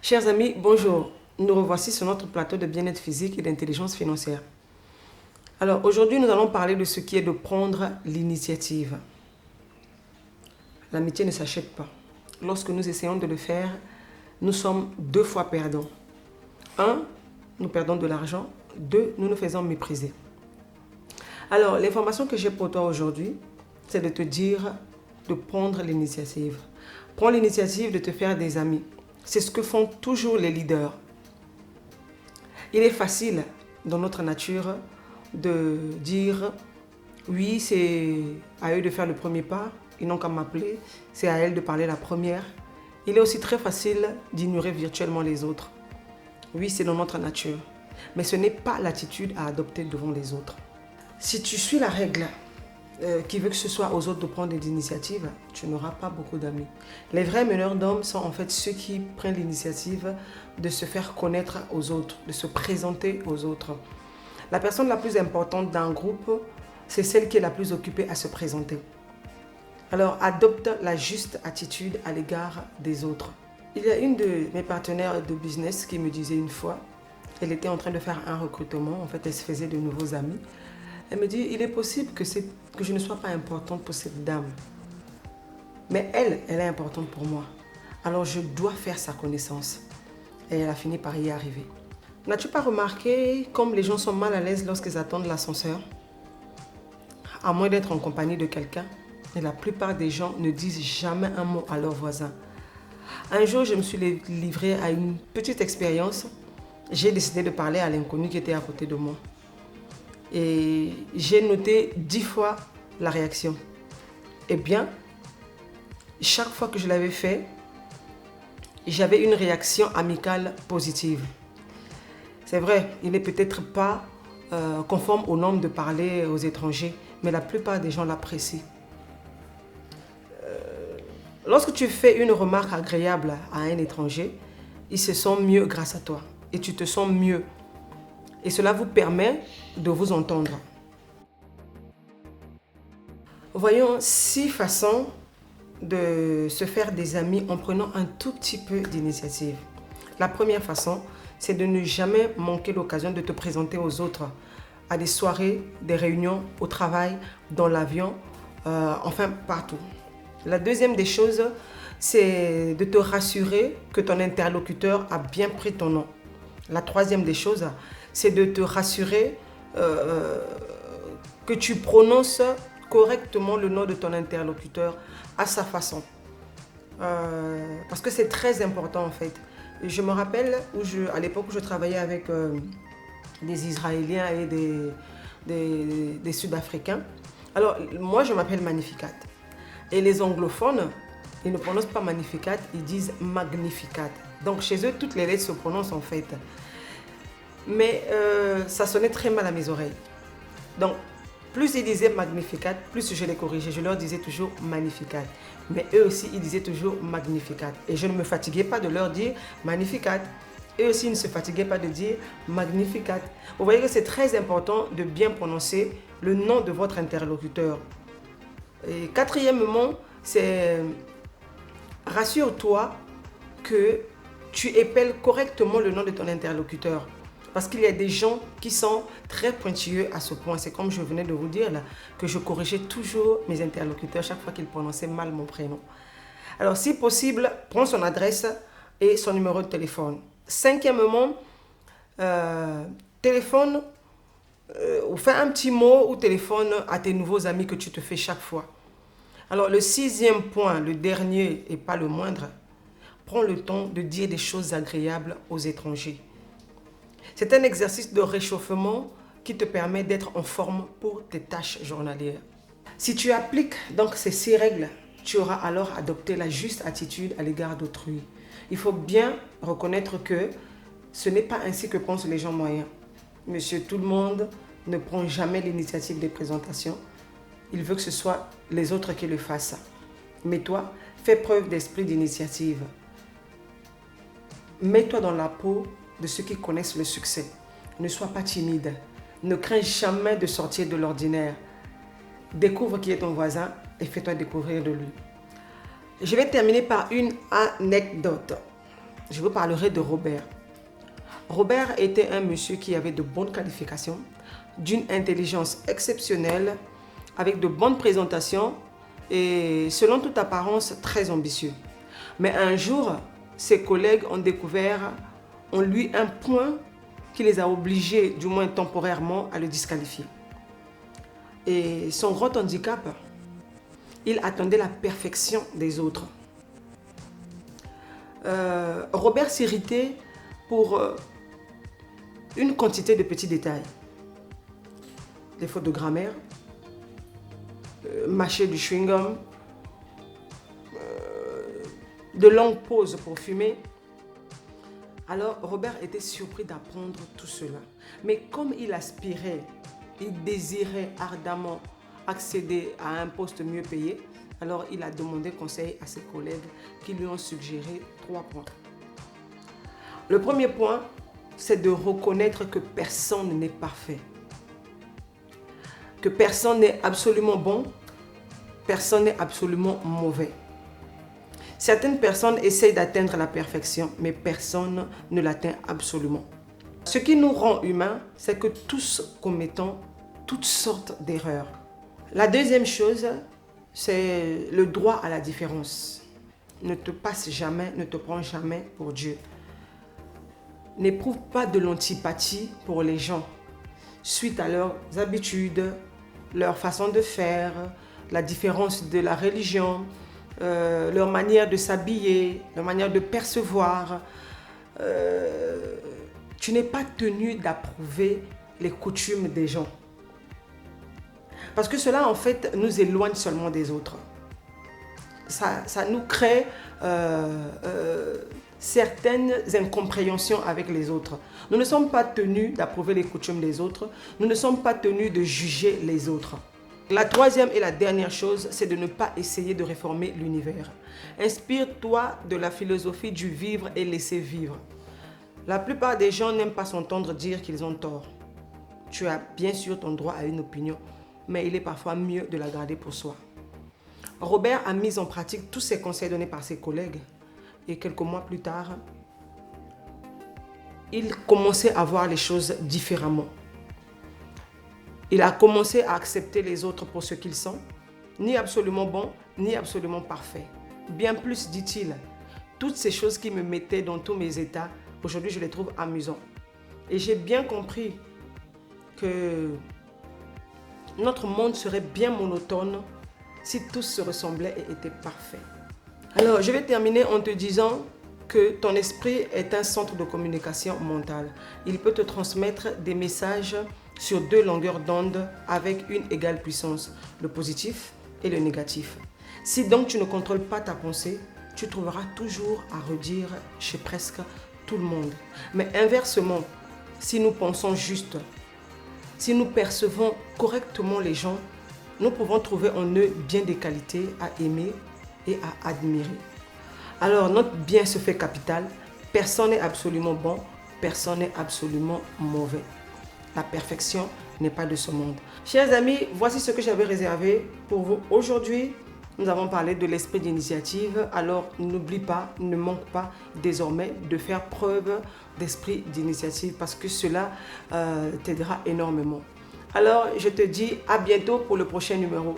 Chers amis, bonjour. Nous revoici sur notre plateau de bien-être physique et d'intelligence financière. Alors aujourd'hui, nous allons parler de ce qui est de prendre l'initiative. L'amitié ne s'achète pas. Lorsque nous essayons de le faire, nous sommes deux fois perdants. Un, nous perdons de l'argent. Deux, nous nous faisons mépriser. Alors, l'information que j'ai pour toi aujourd'hui, c'est de te dire de prendre l'initiative. Prends l'initiative de te faire des amis. C'est ce que font toujours les leaders. Il est facile dans notre nature de dire oui, c'est à eux de faire le premier pas, ils n'ont qu'à m'appeler, c'est à elles de parler la première. Il est aussi très facile d'ignorer virtuellement les autres. Oui, c'est dans notre nature, mais ce n'est pas l'attitude à adopter devant les autres. Si tu suis la règle qui veut que ce soit aux autres de prendre des initiatives, tu n'auras pas beaucoup d'amis. Les vrais meneurs d'hommes sont en fait ceux qui prennent l'initiative de se faire connaître aux autres, de se présenter aux autres. La personne la plus importante d'un groupe, c'est celle qui est la plus occupée à se présenter. Alors, adopte la juste attitude à l'égard des autres. Il y a une de mes partenaires de business qui me disait une fois, elle était en train de faire un recrutement, en fait elle se faisait de nouveaux amis. Elle me dit, il est possible que je ne sois pas importante pour cette dame. Mais elle est importante pour moi. Alors je dois faire sa connaissance. Et elle a fini par y arriver. N'as-tu pas remarqué comme les gens sont mal à l'aise lorsqu'ils attendent l'ascenseur? À moins d'être en compagnie de quelqu'un. Et la plupart des gens ne disent jamais un mot à leurs voisins. Un jour, je me suis livrée à une petite expérience. J'ai décidé de parler à l'inconnu qui était à côté de moi. Et j'ai noté 10 fois la réaction. Eh bien, chaque fois que je l'avais fait, j'avais une réaction amicale positive. C'est vrai, il n'est peut-être pas conforme aux normes de parler aux étrangers, mais la plupart des gens l'apprécient. Lorsque tu fais une remarque agréable à un étranger, il se sent mieux grâce à toi et tu te sens mieux. Et cela vous permet de vous entendre. Voyons 6 façons de se faire des amis en prenant un tout petit peu d'initiative. La première façon, c'est de ne jamais manquer l'occasion de te présenter aux autres, à des soirées, des réunions, au travail, dans l'avion, enfin partout. La deuxième des choses, c'est de te rassurer que ton interlocuteur a bien pris ton nom. La troisième des choses, c'est de te rassurer que tu prononces correctement le nom de ton interlocuteur à sa façon. Parce que c'est très important en fait. Je me rappelle à l'époque où je travaillais avec des Israéliens et des Sud-Africains. Alors moi je m'appelle Magnificat. Et les anglophones, ils ne prononcent pas Magnificat, ils disent Magnificat. Donc chez eux, toutes les lettres se prononcent en fait. Mais ça sonnait très mal à mes oreilles. Donc, plus ils disaient Magnificat, plus je les corrigeais. Je leur disais toujours Magnificat. Mais eux aussi, ils disaient toujours Magnificat. Et je ne me fatiguais pas de leur dire Magnificat. Eux aussi, ils ne se fatiguaient pas de dire Magnificat. Vous voyez que c'est très important de bien prononcer le nom de votre interlocuteur. Et quatrièmement, c'est rassure-toi que tu épelles correctement le nom de ton interlocuteur. Parce qu'il y a des gens qui sont très pointilleux à ce point. C'est comme je venais de vous dire là, que je corrigeais toujours mes interlocuteurs chaque fois qu'ils prononçaient mal mon prénom. Alors si possible, prends son adresse et son numéro de téléphone. Cinquièmement, téléphone ou fais un petit mot ou téléphone à tes nouveaux amis que tu te fais chaque fois. Alors le sixième point, le dernier et pas le moindre, prends le temps de dire des choses agréables aux étrangers. C'est un exercice de réchauffement qui te permet d'être en forme pour tes tâches journalières. Si tu appliques donc ces 6 règles, tu auras alors adopté la juste attitude à l'égard d'autrui. Il faut bien reconnaître que ce n'est pas ainsi que pensent les gens moyens. Monsieur tout le monde ne prend jamais l'initiative des présentations. Il veut que ce soit les autres qui le fassent. Mais toi, fais preuve d'esprit d'initiative. Mets-toi dans la peau de ceux qui connaissent le succès. Ne sois pas timide. Ne crains jamais de sortir de l'ordinaire. Découvre qui est ton voisin et fais-toi découvrir de lui. Je vais terminer par une anecdote. je vous parlerai de Robert. Robert était un monsieur qui avait de bonnes qualifications, d'une intelligence exceptionnelle, avec de bonnes présentations et selon toute apparence très ambitieux. Mais un jour, ses collègues ont découvert en lui un point qui les a obligés, du moins temporairement, à le disqualifier. Et son grand handicap, il attendait la perfection des autres. Robert s'irritait pour une quantité de petits détails. Des fautes de grammaire, mâcher du chewing-gum, de longues pauses pour fumer. Alors Robert était surpris d'apprendre tout cela. Mais comme il aspirait, il désirait ardemment accéder à un poste mieux payé, alors il a demandé conseil à ses collègues qui lui ont suggéré 3 points. Le premier point, c'est de reconnaître que personne n'est parfait. Que personne n'est absolument bon, personne n'est absolument mauvais. Certaines personnes essayent d'atteindre la perfection, mais personne ne l'atteint absolument. Ce qui nous rend humains, c'est que tous commettons toutes sortes d'erreurs. La deuxième chose, c'est le droit à la différence. Ne te passe jamais, ne te prends jamais pour Dieu. N'éprouve pas de l'antipathie pour les gens, suite à leurs habitudes, leur façon de faire, la différence de la religion, leur manière de s'habiller, leur manière de percevoir. Tu n'es pas tenu d'approuver les coutumes des gens. Parce que cela, en fait, nous éloigne seulement des autres. Ça nous crée certaines incompréhensions avec les autres. Nous ne sommes pas tenus d'approuver les coutumes des autres. Nous ne sommes pas tenus de juger les autres. La troisième et la dernière chose, c'est de ne pas essayer de réformer l'univers. Inspire-toi de la philosophie du vivre et laisser vivre. La plupart des gens n'aiment pas s'entendre dire qu'ils ont tort. Tu as bien sûr ton droit à une opinion, mais il est parfois mieux de la garder pour soi. Robert a mis en pratique tous ces conseils donnés par ses collègues et quelques mois plus tard, il commençait à voir les choses différemment. Il a commencé à accepter les autres pour ce qu'ils sont, ni absolument bons, ni absolument parfaits. Bien plus, dit-il, toutes ces choses qui me mettaient dans tous mes états, aujourd'hui je les trouve amusants. Et j'ai bien compris que notre monde serait bien monotone si tous se ressemblaient et étaient parfaits. Alors, je vais terminer en te disant que ton esprit est un centre de communication mentale. Il peut te transmettre des messages sur 2 longueurs d'onde avec une égale puissance, le positif et le négatif. Si donc tu ne contrôles pas ta pensée, tu trouveras toujours à redire chez presque tout le monde. Mais inversement, si nous pensons juste, si nous percevons correctement les gens, nous pouvons trouver en eux bien des qualités à aimer et à admirer. Alors notre bien se fait capital, personne n'est absolument bon, personne n'est absolument mauvais. La perfection n'est pas de ce monde. Chers amis, voici ce que j'avais réservé pour vous aujourd'hui. Nous avons parlé de l'esprit d'initiative, alors n'oublie pas, ne manque pas désormais de faire preuve d'esprit d'initiative parce que cela t'aidera énormément. Alors je te dis à bientôt pour le prochain numéro.